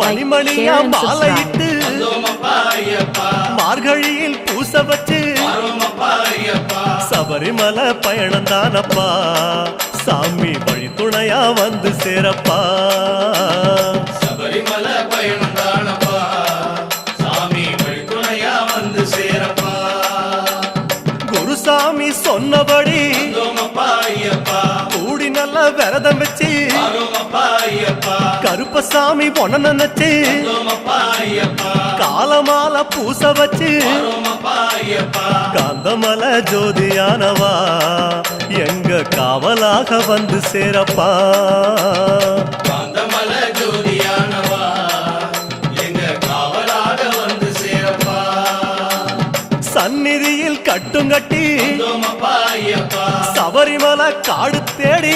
மணிமணியா மாலையிட்டு மார்கழியில் பூச வச்சு சபரிமலை பயணம் தானப்பா சாமி வழி துணையா வந்து சேரப்பா சபரிமலை பயணம் தானப்பா சாமி வழி துணையா வந்து சேரப்பா குருசாமி சொன்னபடி கூடி நல்ல விரதம் வச்சு கருப்பசாமி பொண்ண நினைச்சு காலமால பூச வச்சு காந்தமல ஜோதியானவா எங்க காவலாக வந்து சேரப்பா காந்தமல ஜோதியானவா எங்க காவலாக வந்து சேரப்பா சந்நிதியில் கட்டுங்கட்டி சபரிமலை காடு தேடி